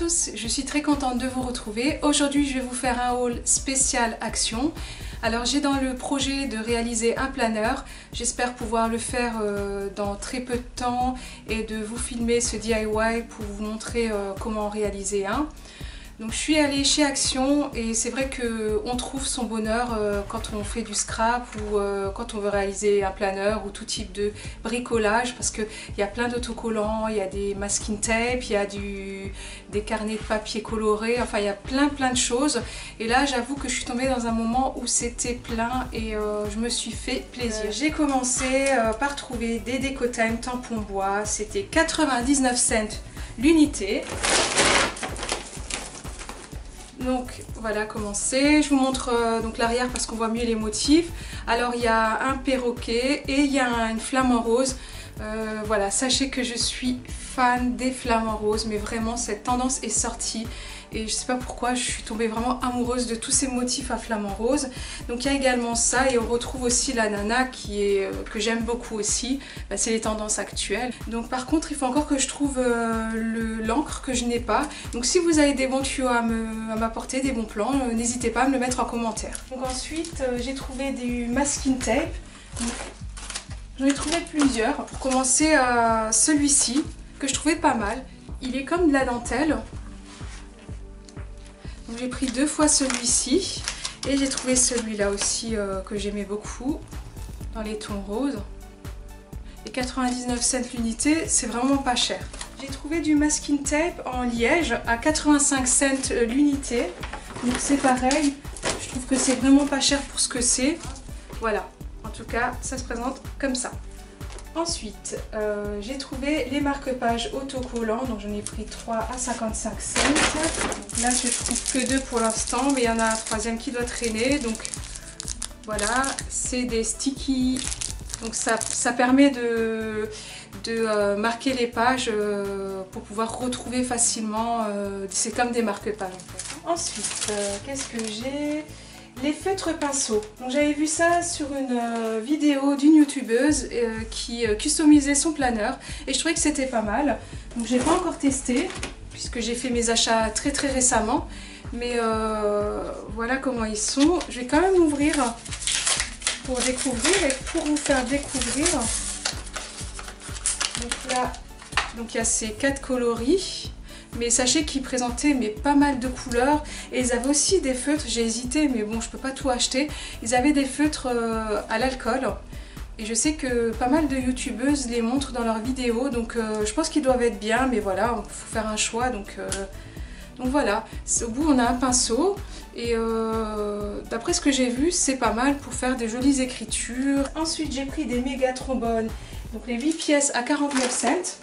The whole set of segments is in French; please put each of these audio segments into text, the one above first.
tous, je suis très contente de vous retrouver. Aujourd'hui je vais vous faire un haul spécial action. Alors j'ai dans le projet de réaliser un planeur, j'espère pouvoir le faire dans très peu de temps et de vous filmer ce DIY pour vous montrer comment réaliser un. Donc je suis allée chez Action et c'est vrai qu'on trouve son bonheur quand on fait du scrap ou quand on veut réaliser un planeur ou tout type de bricolage, parce qu'il y a plein d'autocollants, il y a des masking tape, il y a des carnets de papier colorés, enfin il y a plein de choses. Et là j'avoue que je suis tombée dans un moment où c'était plein et je me suis fait plaisir. J'ai commencé par trouver des Decotime tampons bois, c'était 99 cents l'unité. Donc voilà comment c'est. Je vous montre donc l'arrière parce qu'on voit mieux les motifs. Alors il y a un perroquet et il y a une flamme en rose. Voilà, sachez que je suis fan des flammes en rose, mais vraiment cette tendance est sortie et je sais pas pourquoi je suis tombée vraiment amoureuse de tous ces motifs à flamme en rose. Donc il y a également ça et on retrouve aussi la nana que j'aime beaucoup aussi. Bah, c'est les tendances actuelles. Donc par contre il faut encore que je trouve l'encre que je n'ai pas. Donc si vous avez des bons tuyaux à m'apporter, des bons plans, n'hésitez pas à me le mettre en commentaire. Donc ensuite j'ai trouvé du masking tape. J'en ai trouvé plusieurs. Pour commencer, celui-ci, que je trouvais pas mal. Il est comme de la dentelle. Donc j'ai pris deux fois celui-ci. Et j'ai trouvé celui-là aussi que j'aimais beaucoup, dans les tons roses. Et 99 cents l'unité, c'est vraiment pas cher. J'ai trouvé du masking tape en liège à 85 cents l'unité. Donc c'est pareil. Je trouve que c'est vraiment pas cher pour ce que c'est. Voilà. En tout cas, ça se présente comme ça. Ensuite, j'ai trouvé les marque-pages autocollants. Donc j'en ai pris 3 à 55 cents. Donc là, je trouve que 2 pour l'instant, mais il y en a un troisième qui doit traîner. Donc voilà, c'est des sticky. Donc ça permet de marquer les pages pour pouvoir retrouver facilement. C'est comme des marque-pages en fait. Ensuite, qu'est-ce que j'ai ? Les feutres pinceaux. Donc j'avais vu ça sur une vidéo d'une youtubeuse qui customisait son planeur et je trouvais que c'était pas mal. Donc j'ai pas encore testé puisque j'ai fait mes achats très récemment, mais voilà comment ils sont. Je vais quand même ouvrir pour découvrir et pour vous faire découvrir. Donc là, donc il y a ces 4 coloris. Mais sachez qu'ils présentaient pas mal de couleurs et ils avaient aussi des feutres, j'ai hésité mais bon je peux pas tout acheter. Ils avaient des feutres à l'alcool et je sais que pas mal de youtubeuses les montrent dans leurs vidéos, donc je pense qu'ils doivent être bien, mais voilà, il faut faire un choix, donc voilà. Au bout on a un pinceau et d'après ce que j'ai vu c'est pas mal pour faire des jolies écritures. Ensuite j'ai pris des méga trombones, donc les 8 pièces à 49 cents.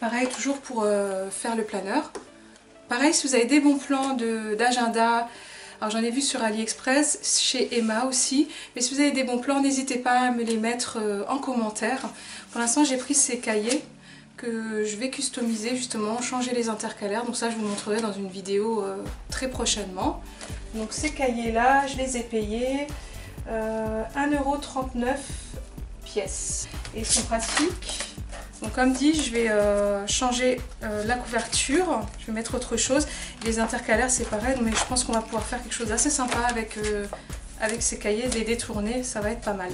Pareil, toujours pour faire le planeur. Pareil, si vous avez des bons plans d'agenda, alors j'en ai vu sur AliExpress, chez Emma aussi, mais si vous avez des bons plans, n'hésitez pas à me les mettre en commentaire. Pour l'instant, j'ai pris ces cahiers que je vais customiser, justement, changer les intercalaires. Donc ça, je vous montrerai dans une vidéo très prochainement. Donc ces cahiers-là, je les ai payés 1,39 € pièce. Et ils sont pratiques. Donc comme dit, je vais changer la couverture, je vais mettre autre chose. Les intercalaires c'est pareil, mais je pense qu'on va pouvoir faire quelque chose d'assez sympa avec ces cahiers, les détourner, ça va être pas mal.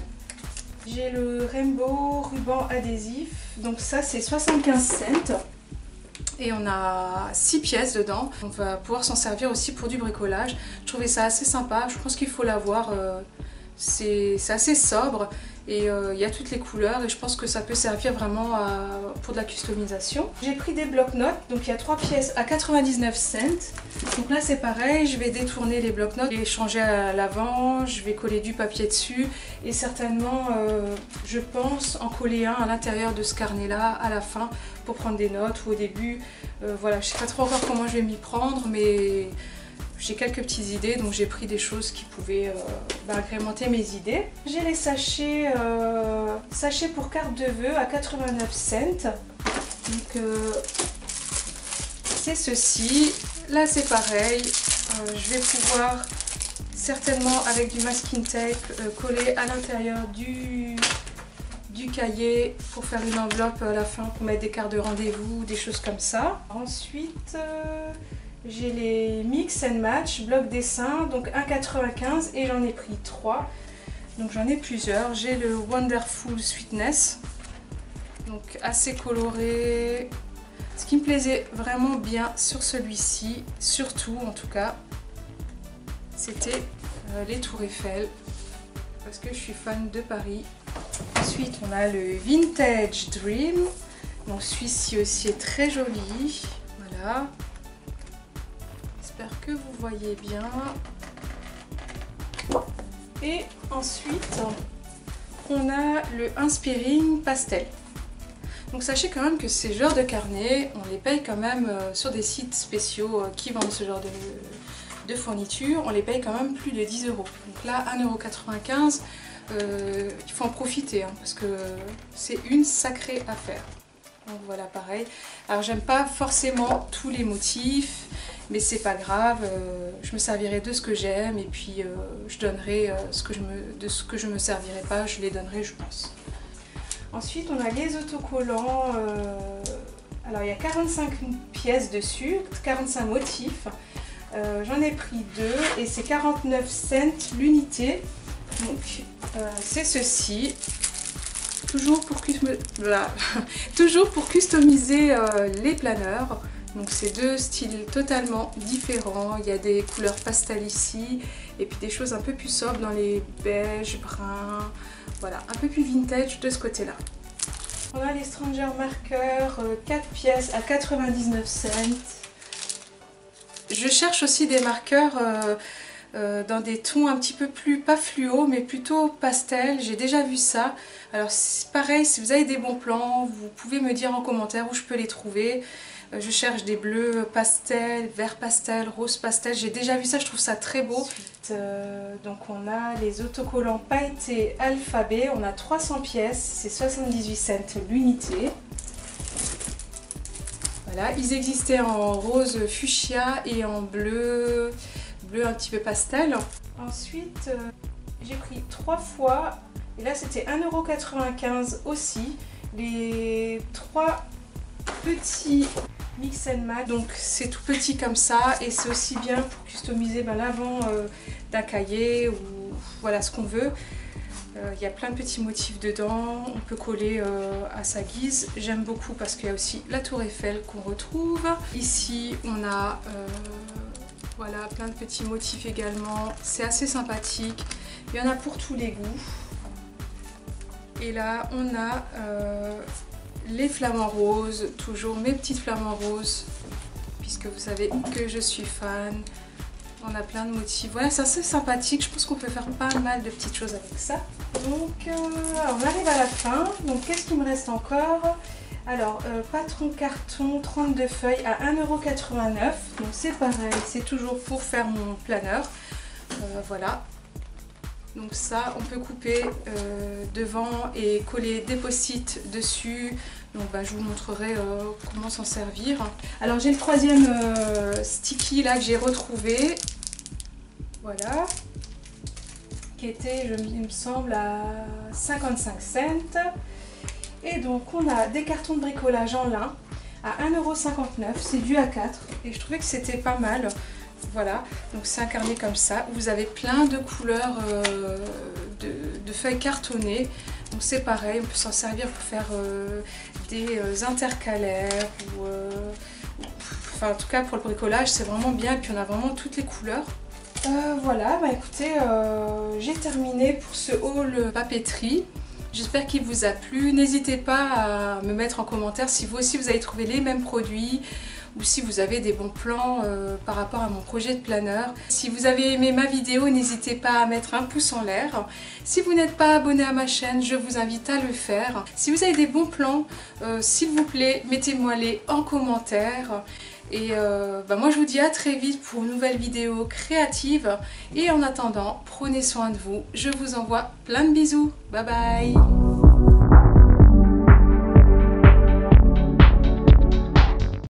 J'ai le Rainbow ruban adhésif, donc ça c'est 75 cents. Et on a 6 pièces dedans, on va pouvoir s'en servir aussi pour du bricolage. Je trouvais ça assez sympa, je pense qu'il faut l'avoir, c'est assez sobre. Et il y a toutes les couleurs et je pense que ça peut servir vraiment pour de la customisation. J'ai pris des blocs-notes, donc il y a 3 pièces à 99 cents. Donc là c'est pareil, je vais détourner les blocs-notes, les changer à l'avant, je vais coller du papier dessus et certainement, je pense, en coller un à l'intérieur de ce carnet-là à la fin pour prendre des notes ou au début. Voilà, je sais pas trop encore comment je vais m'y prendre, mais j'ai quelques petites idées, donc j'ai pris des choses qui pouvaient agrémenter mes idées. J'ai les sachets, sachets pour carte de vœux à 89 cents. Donc c'est ceci. Là c'est pareil. Je vais pouvoir certainement avec du masking tape coller à l'intérieur du du cahier pour faire une enveloppe à la fin pour mettre des cartes de rendez-vous, des choses comme ça. Ensuite, j'ai les Mix and Match, bloc dessin, donc 1,95 et j'en ai pris 3. Donc j'en ai plusieurs. J'ai le Wonderful Sweetness, donc assez coloré. Ce qui me plaisait vraiment bien sur celui-ci, surtout en tout cas, c'était les Tours Eiffel, parce que je suis fan de Paris. Ensuite, on a le Vintage Dream. Donc celui-ci aussi est très joli. Voilà. J'espère que vous voyez bien. Et ensuite, on a le Inspiring Pastel. Donc sachez quand même que ces genres de carnets, on les paye quand même sur des sites spéciaux qui vendent ce genre de fourniture. On les paye quand même plus de 10 €. Donc là, 1,95 €, il faut en profiter hein, parce que c'est une sacrée affaire. Donc voilà, pareil. Alors j'aime pas forcément tous les motifs, mais c'est pas grave. Je me servirai de ce que j'aime et puis je donnerai de ce que je me servirai pas, je les donnerai, je pense. Ensuite, on a les autocollants. Alors il y a 45 pièces dessus, 45 motifs. J'en ai pris 2 et c'est 49 cents l'unité. Donc c'est ceci. Toujours pour customiser les planeurs. Donc c'est deux styles totalement différents. Il y a des couleurs pastel ici et puis des choses un peu plus sobres dans les beiges, bruns. Voilà, un peu plus vintage de ce côté-là. On a les Stranger Markers, 4 pièces à 99 cents. Je cherche aussi des marqueurs dans des tons un petit peu plus, pas fluo, mais plutôt pastel. J'ai déjà vu ça. Alors pareil, si vous avez des bons plans, vous pouvez me dire en commentaire où je peux les trouver. Je cherche des bleus pastel, vert pastel, rose pastel. J'ai déjà vu ça, je trouve ça très beau. Ensuite, donc on a les autocollants pailletés alphabet. On a 300 pièces, c'est 78 cents l'unité. Voilà, ils existaient en rose fuchsia et en bleu un petit peu pastel. Ensuite, j'ai pris 3 fois, et là c'était 1,95 € aussi, les 3 petits Mix and Match. Donc c'est tout petit comme ça et c'est aussi bien pour customiser l'avant d'un cahier ou voilà ce qu'on veut. Il y a plein de petits motifs dedans, on peut coller à sa guise. J'aime beaucoup parce qu'il y a aussi la Tour Eiffel qu'on retrouve. Ici on a voilà, plein de petits motifs également, c'est assez sympathique. Il y en a pour tous les goûts. Et là on a les flamants roses, toujours mes petites flamants roses, puisque vous savez que je suis fan. On a plein de motifs. Voilà, c'est assez sympathique. Je pense qu'on peut faire pas mal de petites choses avec ça. Donc, on arrive à la fin. Donc, qu'est-ce qu'il me reste encore? Alors, patron carton, 32 feuilles à 1,89 €. Donc, c'est pareil. C'est toujours pour faire mon planeur. Voilà. Donc ça, on peut couper devant et coller des post-it dessus. Donc je vous montrerai comment s'en servir. Alors j'ai le troisième sticky là que j'ai retrouvé. Voilà. Qui était, il me semble, à 55 cents. Et donc on a des cartons de bricolage en lin à 1,59 €. C'est du A4 et je trouvais que c'était pas mal. Voilà, donc c'est un carnet comme ça. Vous avez plein de couleurs de feuilles cartonnées. Donc c'est pareil, on peut s'en servir pour faire des intercalaires ou enfin en tout cas pour le bricolage c'est vraiment bien. Et puis on a vraiment toutes les couleurs. Voilà, écoutez, j'ai terminé pour ce haul papeterie. J'espère qu'il vous a plu. N'hésitez pas à me mettre en commentaire si vous aussi vous avez trouvé les mêmes produits ou si vous avez des bons plans par rapport à mon projet de planeur. Si vous avez aimé ma vidéo, n'hésitez pas à mettre un pouce en l'air. Si vous n'êtes pas abonné à ma chaîne, je vous invite à le faire. Si vous avez des bons plans, s'il vous plaît, mettez-moi les en commentaire. Et moi je vous dis à très vite pour une nouvelle vidéo créative. Et en attendant, prenez soin de vous. Je vous envoie plein de bisous. Bye bye.